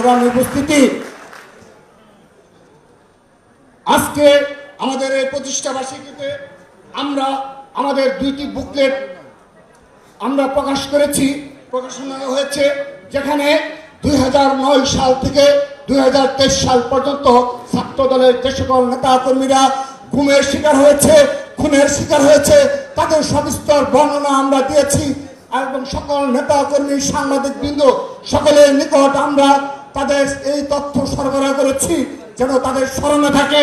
সংগ্রামী উপস্থিতি, আজকে আমাদের এই প্রতিষ্ঠাবার্ষিকীতে আমরা আমাদের দুইটি বুকলেট আমরা প্রকাশনা হয়েছে, যেখানে 2009 সাল থেকে 2023 সাল পর্যন্ত ছাত্র দলের যে সকল নেতা কর্মীরা গুমের শিকার হয়েছে, খুনের শিকার হয়েছে, তাদের সবিস্তর বর্ণনা আমরা দিয়েছি এবং সকল নেতা কর্মী, সাংবাদিক বৃন্দ সকলের নিকট আমরা তাদের এই তথ্য সরবরাহ করেছি যেন তাদের স্মরণে থাকে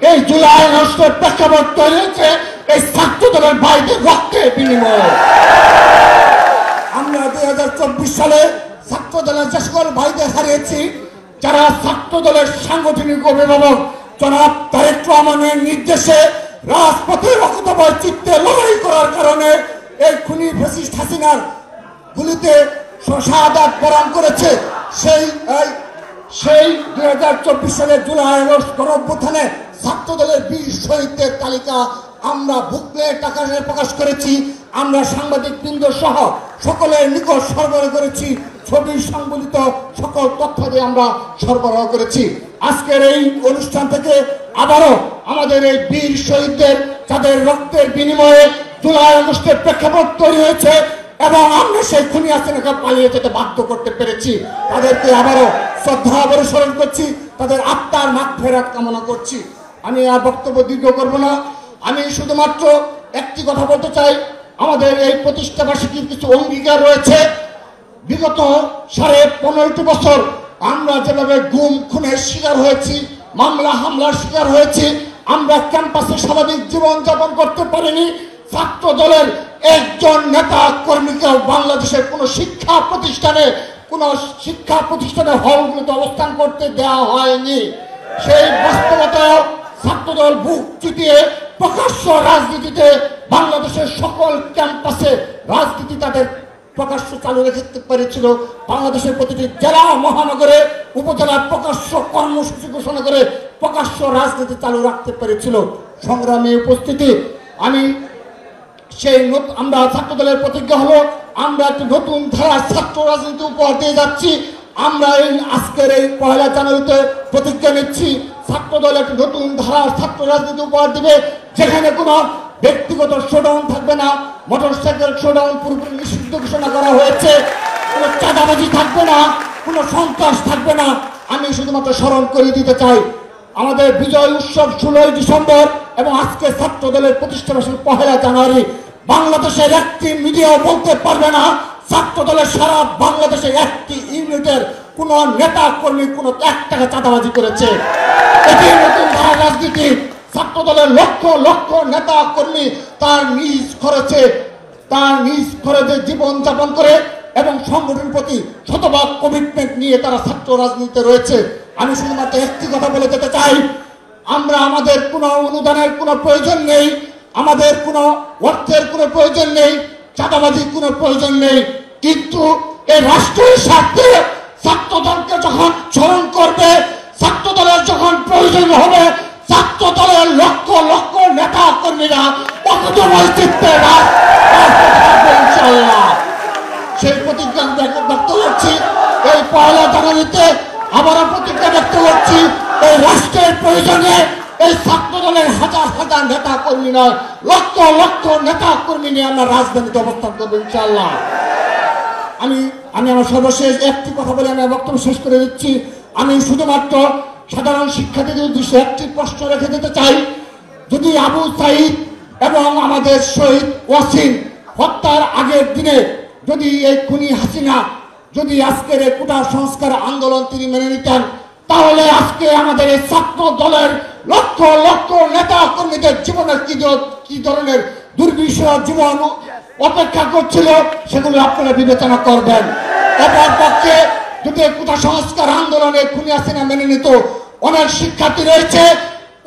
এই জুলাই আগস্টের প্রেক্ষাপট তৈরি হয়েছে এই ছাত্র দলের ভাইদের রক্তের বিনিময়ে। আমরা 2024 সালে ছাত্র দলের যে সকল ভাইদের হারিয়েছি, যারা ছাত্র দলের সাংগঠনিক অভিভাবক জনাব তারেক রহমানের নির্দেশে রাজপথে রক্তময় চিত্তে লড়াই করার কারণে এই খুনি ফ্যাসিস্ট হাসিনার গুলিতে শাহাদাত বরণ করেছে, সেই 2024 সালের জুলাই আগস্ট গণঅভ্যুত্থানে ছাত্র দলের বীর শহীদদের তালিকা আমরা বুকলেট আকারে প্রকাশ করেছি। আমরা সাংবাদিক বৃন্দ সহ সকলের নিকট সরবরাহ করেছি, ছবি সংবলিত সকল তথ্য দিয়ে আমরা সরবরাহ করেছি। আজকের এই অনুষ্ঠান থেকে আবারও আমাদের এই বীর শহীদদের যাদের রক্তের বিনিময়ে জুলাই আগস্টের প্রেক্ষাপট তৈরি হয়েছে এবং আমরা সেই খুনি হাসিনাকে পালিয়ে যেতে বাধ্য করতে পেরেছি, তাদেরকে আবারও শ্রদ্ধা আবারও স্মরণ করছি, তাদের আত্মার মাগফিরাত কামনা করছি। আমি আর বক্তব্য দীর্ঘ করব না, আমি শুধুমাত্র একটি কথা বলতে চাই। আমাদের এই প্রতিষ্ঠাবার্ষিকীর কিছু অঙ্গীকার রয়েছে। বিগত 15.5 বছর আমরা যেভাবে গুম খুনের শিকার হয়েছি, মামলা হামলার শিকার হয়েছি, আমরা ক্যাম্পাসে স্বাভাবিক জীবন যাপন করতে পারিনি। ছাত্র দলের একজন নেতা কর্মীকে বাংলাদেশের কোন শিক্ষা প্রতিষ্ঠানে হলগুলোতে অবস্থান করতে দেওয়া হয়নি। সেই বাস্তবতায় ছাত্রদল বুক চিতিয়ে প্রকাশ্য রাজনীতিতে বাংলাদেশের সকল ক্যাম্পাসে রাজনীতি তাদের প্রকাশ্য চালু রাখতে পেরেছিল। বাংলাদেশের প্রতিটি জেলা মহানগরে উপজেলা প্রকাশ্য কর্মসূচি ঘোষণা করে প্রকাশ্য রাজনীতি চালু রাখতে পেরেছিল। সংগ্রামী উপস্থিতি, আমরা ছাত্র দলের প্রতিজ্ঞা হলো আমরা একটি নতুন ধারা ছাত্র রাজনীতি উপহার দিয়ে যাচ্ছি। আমরা এই আজকের এই 1 জানুয়ারিতে প্রতিজ্ঞা নিচ্ছি, ছাত্র দল একটি নতুন ধারা ছাত্র রাজনীতি উপহার দিবে, যেখানে কোনো ব্যক্তিগত শোডাউন থাকবে না, মোটরসাইকেল শোডাউন পুরোপুরি নিষিদ্ধ ঘোষণা করা হয়েছে, কোনো চাঁদাবাজি থাকবে না, কোনো সন্ত্রাস থাকবে না। আমি শুধুমাত্র স্মরণ করে দিতে চাই, আমাদের বিজয় উৎসব 16 ডিসেম্বর এবং আজকে ছাত্র দলের প্রতিষ্ঠাবার্ষিকী 1 জানুয়ারি। বাংলাদেশের একটি মিডিয়াও বলতে পারবে না ছাত্র দলের সারা বাংলাদেশের একটি ইউনিটের কোন নেতা কর্মী কোন 1 টাকা চাঁদাবাজি করেছে। এটি নতুন ধারা রাজনীতি। ছাত্র দলের লক্ষ লক্ষ নেতা কর্মী তার নিজ খরচে জীবন যাপন করে এবং সংগঠনের প্রতি শতভাগ কমিটমেন্ট নিয়ে তারা ছাত্র রাজনীতিতে রয়েছে। আমি শুধুমাত্র একটি কথা বলে যেতে চাই, আমাদের কোনো অনুদানের কোনো প্রয়োজন নেই, আমাদের কোনো অর্থের কোনো প্রয়োজন নেই, চাঁদাবাজির কোনো প্রয়োজন নেই, কিন্তু এই রাষ্ট্রের স্বার্থে ছাত্র দলকে যখন স্মরণ করবে, ছাত্র দলের যখন প্রয়োজন হবে, ছাত্র দলের লক্ষ লক্ষ নেতা কর্মীরা ইনশাআল্লাহ সেই প্রতিজ্ঞা ব্যক্ত করছি। এই 1 জানুয়ারিতে আবারও প্রতিজ্ঞা ব্যক্ত করছি, এই রাষ্ট্রের প্রয়োজনে এই ছাত্র দলের হাজার হাজার নেতা কর্মী নয়, লক্ষ লক্ষ নেতা কর্মী নিয়ে আমরা রাজধানীতে অবস্থান করবো ইনশাআল্লাহ। আমি আমার সর্বশেষ একটি কথা বলে আমি বক্তব্য শেষ করে দিচ্ছি। আমি শুধুমাত্র সাধারণ শিক্ষার্থীদের উদ্দেশ্যে একটি প্রশ্ন রেখে দিতে চাই, যদি আবু সাঈদ এবং আমাদের শহীদ ওয়াসিম হত্যার আগের দিনে যদি এই খুনি হাসিনা যদি আজকের এই কোটা সংস্কার আন্দোলন তিনি মেনে নিতেন, তাহলে আজকে আমাদের এই ছাত্র দলের লক্ষ লক্ষ নেতা কর্মীদের জীবনের কি ধরনের দুর্বিষহ জীবন অপেক্ষা করছিল সেগুলো আপনারা বিবেচনা করবেন। অপরপক্ষে যদি কোটা সংস্কার আন্দোলনে খুনি হাসিনা মেনে নিত, অনেক শিক্ষার্থী রয়েছে,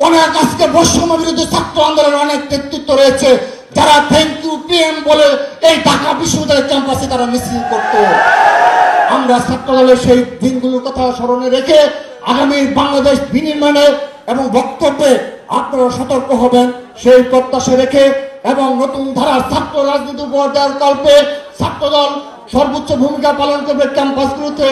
অনেক আজকে বৈষম্য বিরোধী ছাত্র আন্দোলনের অনেক নেতৃত্ব রয়েছে যারা থ্যাংক ইউ পিএম বলে এই ঢাকা বিশ্ববিদ্যালয়ের ক্যাম্পাসে তারা মিছিল করত। আমরা ছাত্র দলের সেই দিনগুলোর কথা স্মরণে রেখে আগামী বাংলাদেশ বিনির্মাণে এবং বক্তব্যে আপনারা সতর্ক হবেন সেই প্রত্যাশা রেখে এবং নতুন ধারার ছাত্র রাজনীতি উপহার দেওয়ার কল্পে ছাত্র দল সর্বোচ্চ ভূমিকা পালন করবে ক্যাম্পাসগুলোতে।